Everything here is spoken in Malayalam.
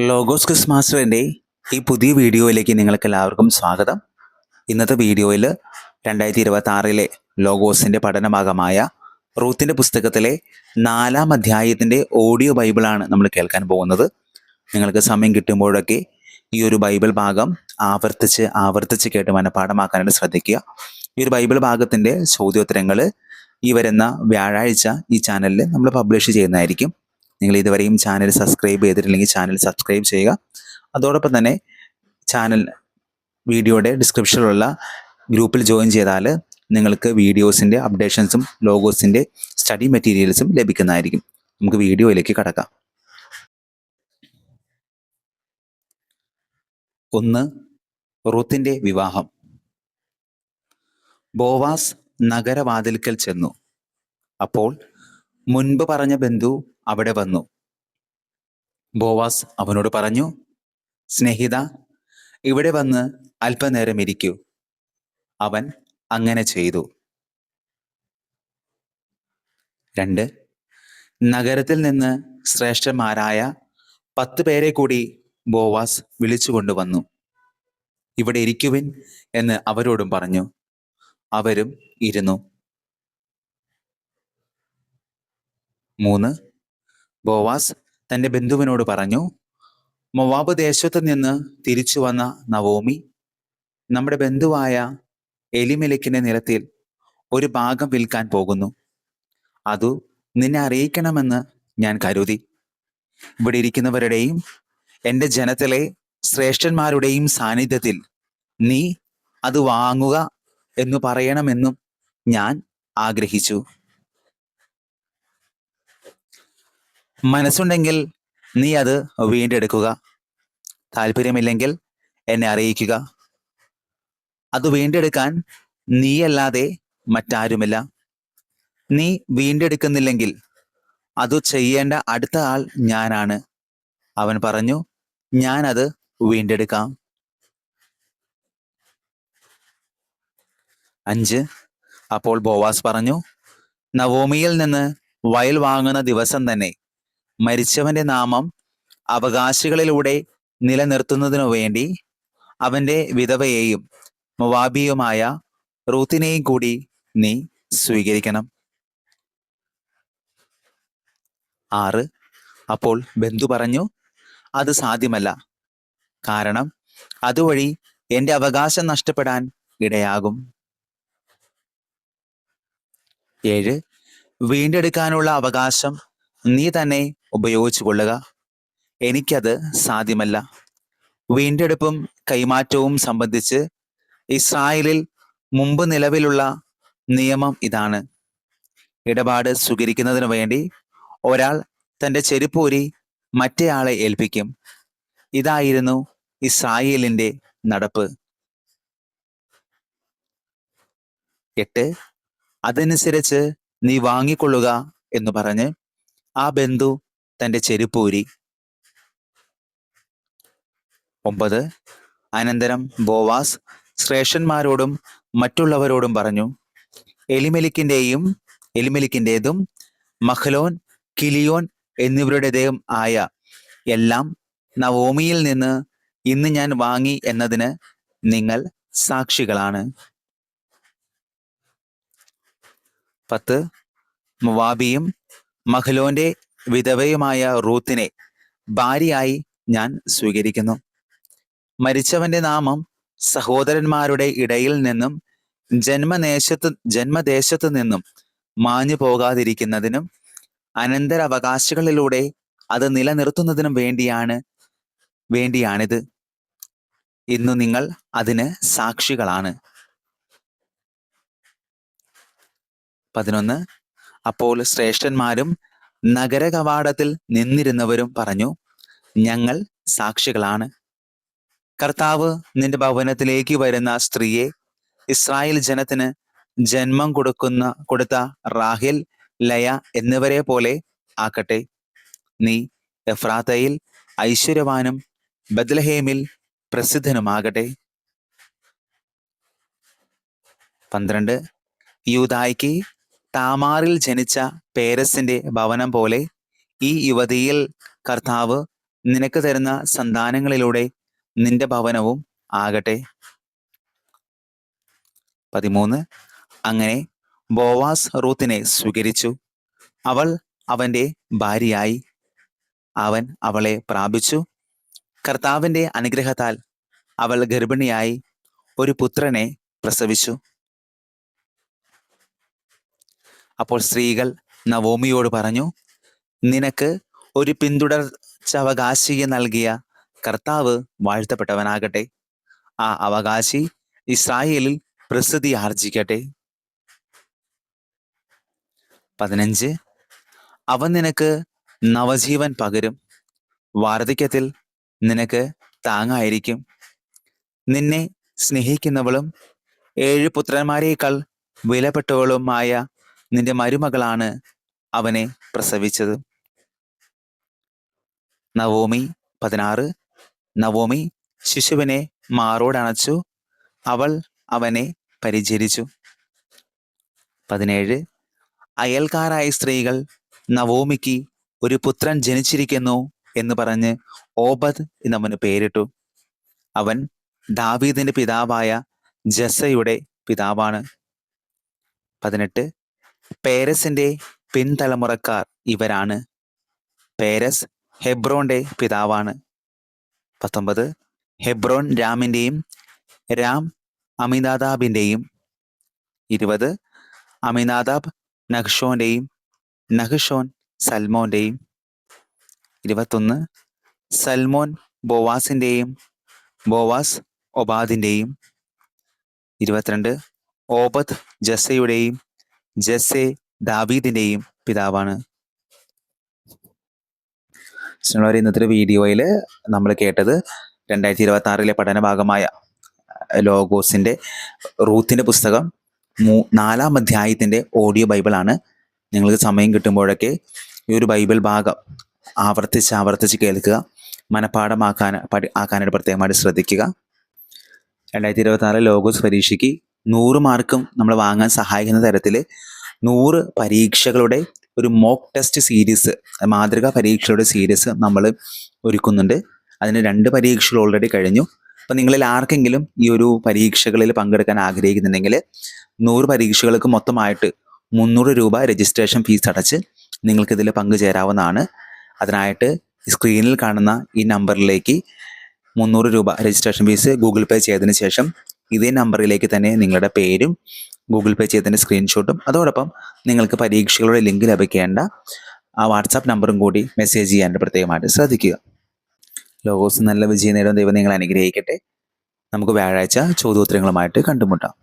ലോഗോസ് ക്വിസ് മാസ്റ്ററിൻ്റെ ഈ പുതിയ വീഡിയോയിലേക്ക് നിങ്ങൾക്ക് എല്ലാവർക്കും സ്വാഗതം. ഇന്നത്തെ വീഡിയോയിൽ 2026 ലോഗോസിൻ്റെ പഠനഭാഗമായ റൂത്തിൻ്റെ പുസ്തകത്തിലെ 4-ാം അധ്യായത്തിൻ്റെ ഓഡിയോ ബൈബിളാണ് നമ്മൾ കേൾക്കാൻ പോകുന്നത്. നിങ്ങൾക്ക് സമയം കിട്ടുമ്പോഴൊക്കെ ഈ ഒരു ബൈബിൾ ഭാഗം ആവർത്തിച്ച് കേട്ട് മനഃപ്പാഠമാക്കാനായിട്ട് ശ്രദ്ധിക്കുക. ഈ ഒരു ബൈബിൾ ഭാഗത്തിൻ്റെ ചോദ്യോത്തരങ്ങൾ ഈ വരുന്ന വ്യാഴാഴ്ച ഈ ചാനലിൽ നമ്മൾ പബ്ലിഷ് ചെയ്യുന്നതായിരിക്കും. നിങ്ങൾ ഇതുവരെയും ചാനൽ സബ്സ്ക്രൈബ് ചെയ്തിട്ടില്ലെങ്കിൽ ചാനൽ സബ്സ്ക്രൈബ് ചെയ്യുക. അതോടൊപ്പം തന്നെ ചാനൽ വീഡിയോയുടെ ഡിസ്ക്രിപ്ഷനിലുള്ള ഗ്രൂപ്പിൽ ജോയിൻ ചെയ്താൽ നിങ്ങൾക്ക് വീഡിയോസിൻ്റെ അപ്ഡേഷൻസും ലോഗോസിൻ്റെ സ്റ്റഡി മെറ്റീരിയൽസും ലഭിക്കുന്നതായിരിക്കും. നമുക്ക് വീഡിയോയിലേക്ക് കടക്കാം. 1. റൂത്തിൻ്റെ വിവാഹം. ബോവാസ് നഗരവാതിൽക്കൽ ചെന്നു. അപ്പോൾ മുൻപ് പറഞ്ഞ ബന്ധു അവിടെ വന്നു. ബോവാസ് അവനോട് പറഞ്ഞു, സ്നേഹിത, ഇവിടെ വന്ന് അല്പനേരം ഇരിക്കൂ. അവൻ അങ്ങനെ ചെയ്തു. 2. നഗരത്തിൽ നിന്ന് ശ്രേഷ്ഠന്മാരായ 10 പേരെ കൂടി ബോവാസ് വിളിച്ചുകൊണ്ടുവന്നു. ഇവിടെ ഇരിക്കുവിൻ എന്ന് അവരോടും പറഞ്ഞു. അവരും ഇരുന്നു. 3. ബോവാസ് തൻ്റെ ബന്ധുവിനോട് പറഞ്ഞു, മൊവാബ് ദേശത്ത് നിന്ന് തിരിച്ചു വന്ന നവോമി നമ്മുടെ ബന്ധുവായ എലിമെലെക്കിന്റെ നിലത്തിൽ ഒരു ഭാഗം വിൽക്കാൻ പോകുന്നു. അതു നിന്നെ അറിയിക്കണമെന്ന് ഞാൻ കരുതി. ഇവിടെ ഇരിക്കുന്നവരുടെയും എൻ്റെ ജനത്തിലെ ശ്രേഷ്ഠന്മാരുടെയും സാന്നിധ്യത്തിൽ നീ അത് വാങ്ങുക എന്ന് പറയണമെന്നും ഞാൻ ആഗ്രഹിച്ചു. മനസ്സുണ്ടെങ്കിൽ നീ അത് വീണ്ടെടുക്കുക. താല്പര്യമില്ലെങ്കിൽ എന്നെ അറിയിക്കുക. അത് വീണ്ടെടുക്കാൻ നീയല്ലാതെ മറ്റാരുമില്ല. നീ വീണ്ടെടുക്കുന്നില്ലെങ്കിൽ അത് ചെയ്യേണ്ട അടുത്ത ആൾ ഞാനാണ്. അവൻ പറഞ്ഞു, ഞാനത് വീണ്ടെടുക്കാം. 5. അപ്പോൾ ബോവാസ് പറഞ്ഞു, നവോമിയിൽ നിന്ന് വയൽ വാങ്ങുന്ന ദിവസം തന്നെ മരിച്ചവന്റെ നാമം അവകാശികളിലൂടെ നിലനിർത്തുന്നതിനു വേണ്ടി അവന്റെ വിധവയെയും മൊവാബിയുമായ റൂത്തിനെയും കൂടി നീ സ്വീകരിക്കണം. 6. അപ്പോൾ ബന്ധു പറഞ്ഞു, അത് സാധ്യമല്ല. കാരണം അതുവഴി എൻ്റെ അവകാശം നഷ്ടപ്പെടാൻ ഇടയാകും. 7. വീണ്ടെടുക്കാനുള്ള അവകാശം നീ തന്നെ ഉപയോഗിച്ചു കൊള്ളുക. എനിക്കത് സാധ്യമല്ല. വീണ്ടെടുപ്പും കൈമാറ്റവും സംബന്ധിച്ച് ഇസ്രായേലിൽ മുമ്പ് നിലവിലുള്ള നിയമം ഇതാണ്. ഇടപാട് സ്വീകരിക്കുന്നതിനു വേണ്ടി ഒരാൾ തൻ്റെ ചെരുപ്പൂരി മറ്റേയാളെ ഏൽപ്പിക്കും. ഇതായിരുന്നു ഇസ്രായേലിൻ്റെ നടപ്പ്. 8. അതനുസരിച്ച് നീ വാങ്ങിക്കൊള്ളുക എന്ന് പറഞ്ഞ് ആ ബന്ധു തൻ്റെ ചെരുപ്പൂരി. 9. അനന്തരം ബോവാസ് ശ്രേഷ്ഠന്മാരോടും മറ്റുള്ളവരോടും പറഞ്ഞു, എലിമെലിക്കിൻ്റെതും മഹ്ലോൻ, കിലിയോൻ എന്നിവരുടേതും ആയ എല്ലാം നവോമിയിൽ നിന്ന് ഇന്ന് ഞാൻ വാങ്ങി എന്നതിന് നിങ്ങൾ സാക്ഷികളാണ്. 10. മൊവാബിയും മഹ്ലോന്റെ വിധവയുമായ റൂത്തിനെ ഭാര്യയായി ഞാൻ സ്വീകരിക്കുന്നു. മരിച്ചവന്റെ നാമം സഹോദരന്മാരുടെ ഇടയിൽ നിന്നും ജന്മദേശത്ത് നിന്നും മാഞ്ഞു പോകാതിരിക്കുന്നതിനും അനന്തരാവകാശികളിലൂടെ അത് നിലനിർത്തുന്നതിനും വേണ്ടിയാണിത്. ഇന്നു നിങ്ങൾ അതിന് സാക്ഷികളാണ്. 11. അപ്പോൾ ശ്രേഷ്ഠന്മാരും നഗര കവാടത്തിൽ നിന്നിരുന്നവരും പറഞ്ഞു, ഞങ്ങൾ സാക്ഷികളാണ്. കർത്താവ് നിന്റെ ഭവനത്തിലേക്ക് വരുന്ന സ്ത്രീയെ ഇസ്രായേൽ ജനത്തിന് ജന്മം കൊടുത്ത റാഹേൽ, ലയ എന്നിവരെ പോലെ ആക്കട്ടെ. നീ എഫ്രാത്തയിൽ ഐശ്വര്യവാനും ബത്ലഹേമിൽ പ്രസിദ്ധനുമാകട്ടെ. 12. യൂദായ്ക്ക് താമാറിൽ ജനിച്ച പേരസിന്റെ ഭവനം പോലെ ഈ യുവതിയിൽ കർത്താവ് നിനക്ക് തരുന്ന സന്താനങ്ങളിലൂടെ നിന്റെ ഭവനവും ആകട്ടെ. 13. അങ്ങനെ ബോവാസ് റൂത്തിനെ സ്വീകരിച്ചു. അവൾ അവന്റെ ഭാര്യയായി. അവൻ അവളെ പ്രാപിച്ചു. കർത്താവിന്റെ അനുഗ്രഹത്താൽ അവൾ ഗർഭിണിയായി ഒരു പുത്രനെ പ്രസവിച്ചു. അപ്പോൾ സ്ത്രീകൾ നവോമിയോട് പറഞ്ഞു, നിനക്ക് ഒരു പിന്തുടർച്ചാവകാശിയെ നൽകിയ കർത്താവ് വാഴ്ത്തപ്പെട്ടവനാകട്ടെ. ആ അവകാശി ഇസ്രായേലിൽ പ്രസിദ്ധി ആർജിക്കട്ടെ. 15. അവൻ നിനക്ക് നവജീവൻ പകരും. വാർദ്ധക്യത്തിൽ നിനക്ക് താങ്ങായിരിക്കും. നിന്നെ സ്നേഹിക്കുന്നവളും 7 പുത്രന്മാരേക്കാൾ വിലപ്പെട്ടവളുമായ നിന്റെ മരുമകളാണ് അവനെ പ്രസവിച്ചത്. നവോമി 16. നവോമി ശിശുവിനെ മാറോടണച്ചു. അവൾ അവനെ പരിചരിച്ചു. 17. അയൽക്കാരായ സ്ത്രീകൾ നവോമിക്ക് ഒരു പുത്രൻ ജനിച്ചിരിക്കുന്നു എന്ന് പറഞ്ഞ് ഓബദ് എന്നവന് പേരിട്ടു. അവൻ ദാവീദിന്റെ പിതാവായ ജസ്സയുടെ പിതാവാണ്. 18. പേരസിന്റെ പിൻതലമുറക്കാർ ഇവരാണ്. പേരസ് ഹെബ്രോന്റെ പിതാവാണ്. 19. ഹെബ്രോൻ രാമിന്റെയും രാം അമിനാദാബിന്റെയും. 20. അമിനാദാബ് നഹ്ഷോന്റെയും നഹ്ഷോൻ സൽമോന്റെയും. 21. സൽമോൻ ബോവാസിന്റെയും ബോവാസ് ഒബാദിന്റെയും. 22. ഓബദ് ജസ്സയുടെയും ജസ്സെ ദാവീദിന്റെയും പിതാവാണ്. ഇന്നത്തെ വീഡിയോയിൽ നമ്മൾ കേട്ടത് 2026 പഠന ഭാഗമായ ലോഗോസിന്റെ റൂത്തിന്റെ പുസ്തകം 4-ാം അധ്യായത്തിന്റെ ഓഡിയോ ബൈബിളാണ്. നിങ്ങൾക്ക് സമയം കിട്ടുമ്പോഴൊക്കെ ഈ ഒരു ബൈബിൾ ഭാഗം ആവർത്തിച്ച് കേൾക്കുക. ആക്കാനായിട്ട് പ്രത്യേകമായിട്ട് ശ്രദ്ധിക്കുക. 2026 ലോഗോസ് പരീക്ഷയ്ക്ക് 100 മാർക്കും നമ്മൾ വാങ്ങാൻ സഹായിക്കുന്ന തരത്തിൽ 100 പരീക്ഷകളുടെ ഒരു മോക്ക് ടെസ്റ്റ് സീരീസ്, മാതൃകാ പരീക്ഷകളുടെ സീരീസ് നമ്മൾ ഒരുക്കുന്നുണ്ട്. അതിന് 2 പരീക്ഷകൾ ഓൾറെഡി കഴിഞ്ഞു. അപ്പം നിങ്ങളിൽ ആർക്കെങ്കിലും ഈ ഒരു പരീക്ഷകളിൽ പങ്കെടുക്കാൻ ആഗ്രഹിക്കുന്നുണ്ടെങ്കിൽ 100 പരീക്ഷകൾക്ക് മൊത്തമായിട്ട് 300 രൂപ രജിസ്ട്രേഷൻ ഫീസ് അടച്ച് നിങ്ങൾക്കിതിൽ പങ്കുചേരാവുന്നതാണ്. അതിനായിട്ട് സ്ക്രീനിൽ കാണുന്ന ഈ നമ്പറിലേക്ക് 300 രൂപ രജിസ്ട്രേഷൻ ഫീസ് ഗൂഗിൾ പേ ചെയ്തതിന് ശേഷം ഇതേ നമ്പറിലേക്ക് തന്നെ നിങ്ങളുടെ പേരും ഗൂഗിൾ പേ ചെയ്തതിൻ്റെ സ്ക്രീൻഷോട്ടും അതോടൊപ്പം നിങ്ങൾക്ക് പരീക്ഷകളുടെ ലിങ്ക് ലഭിക്കേണ്ട ആ വാട്സാപ്പ് നമ്പറും കൂടി മെസ്സേജ് ചെയ്യാനായിട്ട് പ്രത്യേകമായിട്ട് ശ്രദ്ധിക്കുക. ലോഗോസ് നല്ല വിജയം നേടുന്ന ദൈവം നിങ്ങളെ അനുഗ്രഹിക്കട്ടെ. നമുക്ക് വ്യാഴാഴ്ച ചോദ്യോത്തരങ്ങളുമായിട്ട് കണ്ടുമുട്ടാം.